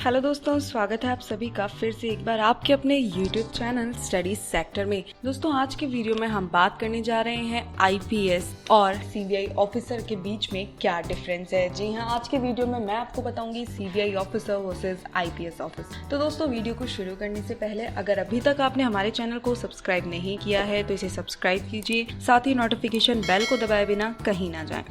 Hello दोस्तों, स्वागत है आप सभी का फिर से एक बार आपके अपने YouTube चैनल स्टडी सेक्टर में। दोस्तों, आज के वीडियो में हम बात करने जा रहे हैं आईपीएस और सीबीआई ऑफिसर के बीच में क्या डिफरेंस है। जी हाँ, आज के वीडियो में मैं आपको बताऊंगी CBI officer versus IPS officer. तो दोस्तों, वीडियो को शुरू करने से पहले अगर अभी तक आपने हमारे चैनल को सब्सक्राइब नहीं किया है तो इसे सब्सक्राइब कीजिए, साथ ही नोटिफिकेशन बेल को दबाए बिना कहीं ना जाएं।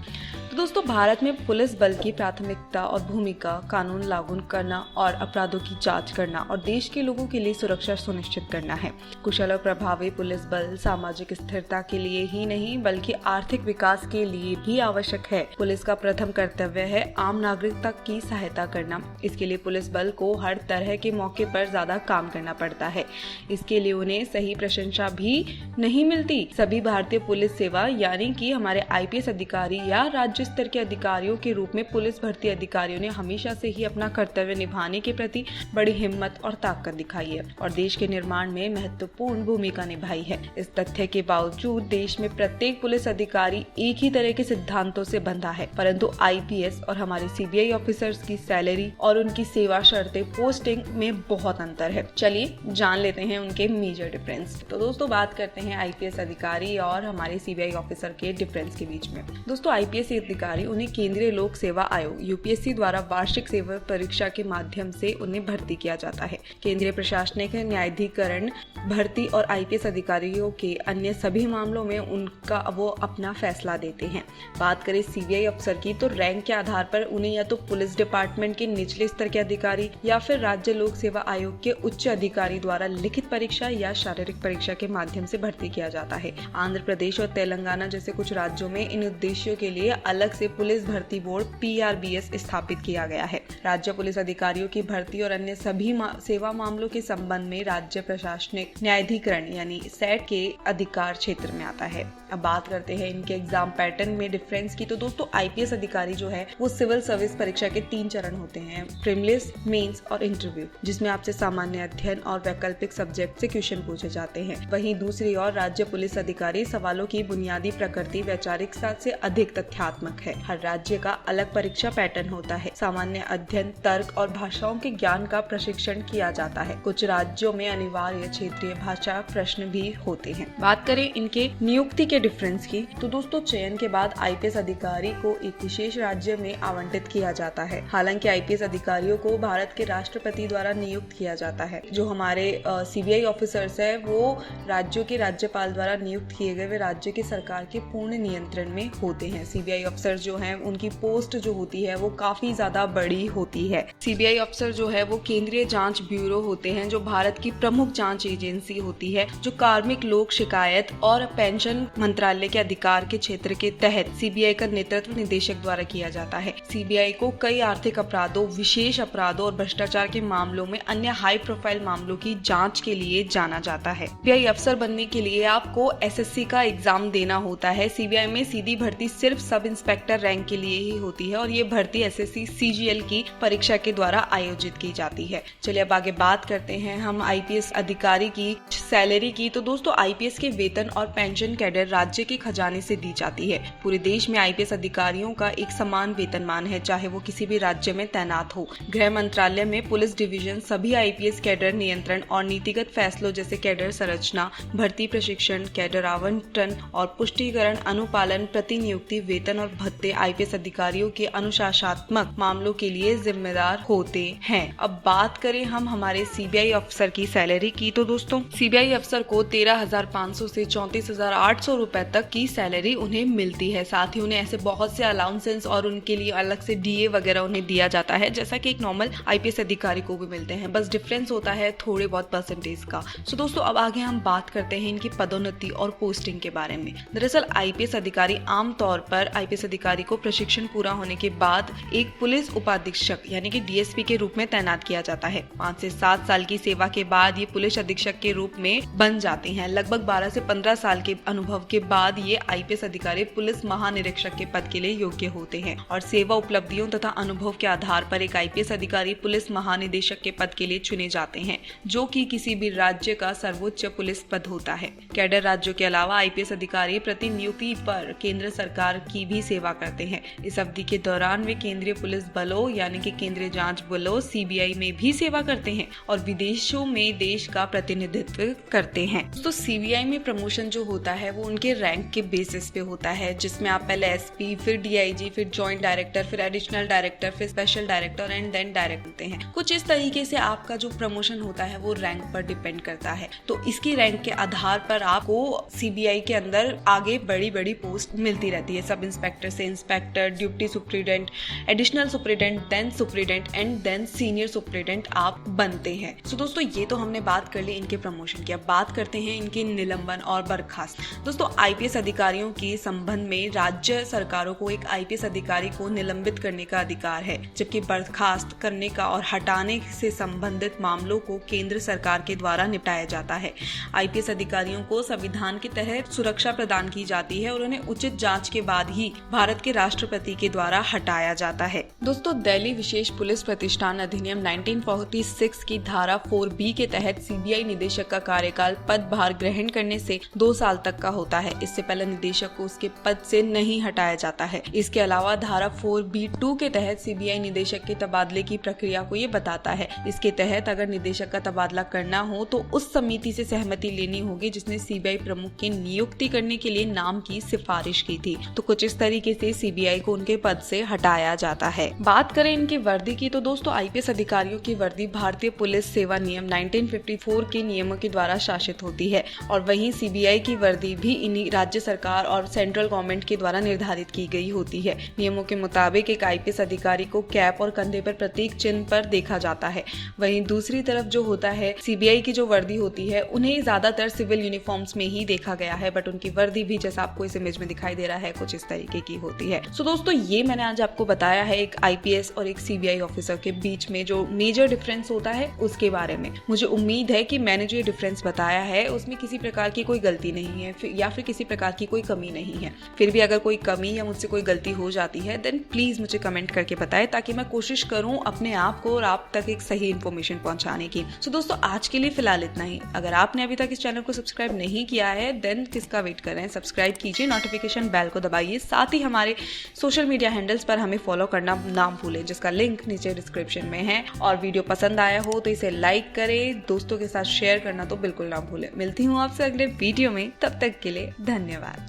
तो दोस्तों, भारत में पुलिस बल की प्राथमिकता और भूमिका कानून लागू करना और अपराधों की जांच करना और देश के लोगों के लिए सुरक्षा सुनिश्चित करना है। कुशल और प्रभावी पुलिस बल सामाजिक स्थिरता के लिए ही नहीं बल्कि आर्थिक विकास के लिए भी आवश्यक है। पुलिस का प्रथम कर्तव्य है आम नागरिकता की सहायता करना। इसके लिए पुलिस बल को हर तरह के मौके पर ज्यादा काम करना पड़ता है। इसके लिए उन्हें सही प्रशंसा भी नहीं मिलती। सभी भारतीय पुलिस सेवा यानी कि हमारे आईपीएस अधिकारी या राज्य स्तर के अधिकारियों के रूप में पुलिस भर्ती अधिकारियों ने हमेशा से ही अपना कर्तव्य निभाने के प्रति बड़ी हिम्मत और ताकत दिखाई है और देश के निर्माण में महत्वपूर्ण भूमिका निभाई है। इस तथ्य के बावजूद देश में प्रत्येक पुलिस अधिकारी एक ही तरह के सिद्धांतों से बंधा है, परंतु आईपीएस और हमारे सीबीआई ऑफिसर्स की सैलरी और उनकी सेवा शर्तें पोस्टिंग में बहुत अंतर है। चलिए जान लेते हैं उनके मेजर डिफरेंस। तो दोस्तों, बात करते हैं आईपीएस अधिकारी और हमारे सीबीआई ऑफिसर के डिफरेंस के बीच में। दोस्तों, आईपीएस अधिकारी उन्हें केंद्रीय लोक सेवा आयोग यूपीएससी द्वारा वार्षिक सेवा परीक्षा के माध्यम से उन्हें भर्ती किया जाता है। केंद्रीय प्रशासनिक न्यायाधिकरण भर्ती और आईपीएस अधिकारियों के अन्य सभी मामलों में उनका वो अपना फैसला देते हैं। बात करें सीबीआई अफसर की तो रैंक के आधार पर उन्हें या तो पुलिस डिपार्टमेंट के निचले स्तर के अधिकारी या फिर राज्य लोक सेवा आयोग के उच्च अधिकारी द्वारा लिखित परीक्षा या शारीरिक परीक्षा के माध्यम से भर्ती किया जाता है। आंध्र प्रदेश और तेलंगाना जैसे कुछ राज्यों में इन उद्देश्यों के लिए अलग से पुलिस भर्ती बोर्ड पीआरबीएस स्थापित किया गया है। राज्य पुलिस अधिकारियों की भर्ती और अन्य सभी सेवा मामलों के संबंध में राज्य प्रशासनिक न्यायाधिकरण यानी सेट के अधिकार क्षेत्र में आता है। अब बात करते हैं इनके एग्जाम पैटर्न में डिफरेंस की। तो दोस्तों, आईपीएस अधिकारी जो है वो सिविल सर्विस परीक्षा के 3 चरण होते हैं, प्रीलिम्स, मेंस और इंटरव्यू, जिसमें आपसे सामान्य अध्ययन और वैकल्पिक सब्जेक्ट से क्वेश्चन पूछे जाते हैं। वहीं दूसरी ओर राज्य पुलिस अधिकारी सवालों की बुनियादी प्रकृति वैचारिकता से अधिक तथ्यात्मक है। हर राज्य का अलग परीक्षा पैटर्न होता है। सामान्य अध्ययन, तर्क और भाषाओं के ज्ञान का प्रशिक्षण किया जाता है। कुछ राज्यों में अनिवार्य क्षेत्रीय भाषा प्रश्न भी होते हैं। बात करें इनके नियुक्ति के डिफरेंस की तो दोस्तों, चयन के बाद आईपीएस अधिकारी को एक विशेष राज्य में आवंटित किया जाता है। हालांकि आईपीएस अधिकारियों को भारत के राष्ट्रपति द्वारा नियुक्त किया जाता है। जो हमारे सीबीआई ऑफिसर्स है वो राज्यों के राज्यपाल द्वारा नियुक्त किए गए वे राज्य की सरकार के पूर्ण नियंत्रण में होते हैं। सीबीआई अफसर जो हैं उनकी पोस्ट जो होती है वो काफी ज्यादा बड़ी होती है। सीबीआई अफसर जो है वो केंद्रीय जांच ब्यूरो होते हैं जो भारत की प्रमुख जांच एजेंसी होती है, जो कार्मिक लोक शिकायत और पेंशन मंत्रालय के अधिकार के क्षेत्र के तहत सीबीआई का नेतृत्व निदेशक द्वारा किया जाता है। सीबीआई को कई आर्थिक अपराधों, विशेष अपराधों और भ्रष्टाचार के मामलों में अन्य हाई प्रोफाइल मामलों की जांच के लिए जाना जाता है। सीबीआई अफसर बनने के लिए आपको एसएससी का एग्जाम देना होता है। सीबीआई में सीधी भर्ती सिर्फ सब इंस्पेक्टर रैंक के लिए ही होती है और ये भर्ती एसएससी सीजीएल की परीक्षा के द्वारा आयोजित की जाती है। चलिए अब आगे बात करते हैं हम आईपीएस अधिकारी की सैलरी की। तो दोस्तों, आईपीएस के वेतन और पेंशन कैडर राज्य के खजाने से दी जाती है। पूरे देश में आईपीएस अधिकारियों का एक समान वेतनमान है, चाहे वो किसी भी राज्य में तैनात हो। गृह मंत्रालय में पुलिस डिवीजन सभी आईपीएस कैडर नियंत्रण और नीतिगत फैसलों जैसे कैडर संरचना, भर्ती प्रशिक्षण, कैडर आवंटन और पुष्टिकरण, अनुपालन, प्रतिनियुक्ति, वेतन और भत्ते आईपीएस अधिकारियों के अनुशासनात्मक मामलों के लिए जिम्मेदार होते हैं। अब बात करें हम हमारे सीबीआई अफसर की सैलरी की तो दोस्तों, सीबीआई अफसर को 13,500 से 34,800 रुपए तक की सैलरी उन्हें मिलती है। साथ ही उन्हें ऐसे बहुत से अलाउंसेंस और उनके लिए अलग से डीए वगैरह उन्हें दिया जाता है, जैसा कि एक नॉर्मल आईपीएस अधिकारी को भी मिलते हैं। बस डिफरेंस होता है थोड़े बहुत परसेंटेज का। सो दोस्तों, अब आगे हम बात करते हैं इनकी पदोन्नति और पोस्टिंग के बारे में। दरअसल आईपीएस अधिकारी आमतौर पर आईपीएस अधिकारी को प्रशिक्षण पूरा होने के बाद एक पुलिस उपाधीक्षक यानी कि डीएसपी के रूप में तैनात किया जाता है। 5 से 7 साल की सेवा के बाद ये पुलिस अधीक्षक के रूप में बन जाते हैं। लगभग 12 से 15 साल के अनुभव के बाद ये आईपीएस अधिकारी पुलिस महानिरीक्षक के पद के लिए योग्य होते हैं और सेवा उपलब्धियों तथा अनुभव के आधार पर एक आईपीएस अधिकारी पुलिस महानिदेशक के पद के लिए चुने जाते हैं, जो कि किसी भी राज्य का सर्वोच्च पुलिस पद होता है। कैडर राज्यों के अलावा आईपीएस अधिकारी प्रतिनियुक्ति पर केंद्र सरकार की भी सेवा करते हैं। इस अवधि के दौरान वे केंद्रीय पुलिस बलों यानी कि केंद्रीय जांच बलों CBI में भी सेवा करते हैं और विदेशों में देश का प्रतिनिधित्व करते हैं। तो CBI में प्रमोशन जो होता है वो उनके रैंक के बेसिस पे होता है, जिसमें आप पहले SP, फिर DIG, फिर जॉइंट डायरेक्टर, फिर एडिशनल डायरेक्टर, फिर special director and then director होते हैं। कुछ इस तरीके से आपका जो प्रमोशन होता है वो रैंक पर डिपेंड करता है। तो इसकी रैंक के आधार पर आपको CBI के अंदर आगे बड़ी बड़ी पोस्ट मिलती रहती है। सब इंस्पेक्टर से inspector, deputy superintendent, additional superintendent, then superintendent and then senior superintendent आप बनते हैं। सो दोस्तों ये तो हमने बात कर ली इनके प्रमोशन की। अब बात करते हैं इनके निलंबन और बर्खास्त। दोस्तों IPS अधिकारियों के संबंध में राज्य सरकारों को एक IPS अधिकारी को निलंबित करने का अधिकार है, जबकि बर्खास्त करने का और हटाने से संबंधित मामलों को केंद्र सरकार के द्वारा निपटाया जाता है। IPS अधिकारियों को संविधान के तहत सुरक्षा प्रदान की जाती है और उन्हें उचित जांच के बाद ही भारत के राष्ट्रपति के द्वारा हटाया जाता है। दोस्तों दिल्ली विशेष पुलिस प्रतिष्ठान अधिनियम 1946 की धारा 4B के तहत CBI निदेशक का कार्यकाल पदभार ग्रहण करने से 2 साल तक का होता है। इससे पहले निदेशक को उसके पद से नहीं हटाया जाता है। इसके अलावा धारा 4B2 के तहत CBI निदेशक के तबादले की प्रक्रिया को ये बताता है। इसके तहत अगर निदेशक का तबादला करना हो तो उस समिति से सहमति लेनी होगी जिसने CBI प्रमुख की नियुक्ति करने के लिए नाम की सिफारिश की थी। तो कुछ इस तरीके से CBI को उनके पद से हटाया जाता है। बात करें इनकी वर्दी की तो दोस्तों IPS अधिकारियों की वर्दी भारतीय पुलिस सेवा नियम 1954 के नियमों के द्वारा शासित होती है और वहीं CBI की वर्दी भी इन्हीं राज्य सरकार और सेंट्रल गवर्नमेंट के द्वारा निर्धारित की गई होती है। नियमों के मुताबिक एक IPS अधिकारी को कैप और कंधे पर प्रतीक चिन्ह पर देखा जाता है। वहीं दूसरी तरफ जो होता है CBI की जो वर्दी होती है उन्हें ज्यादातर सिविल यूनिफॉर्म्स में ही देखा गया है, बट उनकी वर्दी भी जैसा आपको इस इमेज में दिखाई दे रहा है कुछ इस तरीके की होती है। सो दोस्तों ये मैंने आज आपको बताया है एक IPS और एक CBI ऑफिसर के बीच में जो मेजर डिफरेंस होता है उसके बारे में। मुझे उम्मीद है कि मैंने जो ये डिफरेंस बताया है उसमें किसी प्रकार की कोई गलती नहीं है या फिर किसी प्रकार की कोई कमी नहीं है। फिर भी अगर कोई कमी या मुझसे कोई गलती हो जाती है देन प्लीज मुझे कमेंट करके बताएं ताकि मैं कोशिश करूं अपने आप को और आप तक एक सही इन्फॉर्मेशन पहुंचाने की। सो दोस्तों आज के लिए फिलहाल इतना ही। अगर आपने अभी तक इस चैनल को सब्सक्राइब नहीं किया है देन किसका वेट कर रहे हैं, सब्सक्राइब कीजिए, नोटिफिकेशन बेल को दबाइए, साथ ही हमारे सोशल मीडिया हैंडल्स पर हमें फॉलो करना ना भूलें जिसका लिंक नीचे डिस्क्रिप्शन में है। और वीडियो पसंद आया हो तो इसे लाइक करें, दोस्तों के साथ शेयर करना तो बिल्कुल ना भूलें। मिलती हूँ आपसे अगले वीडियो में, तब तक के लिए धन्यवाद।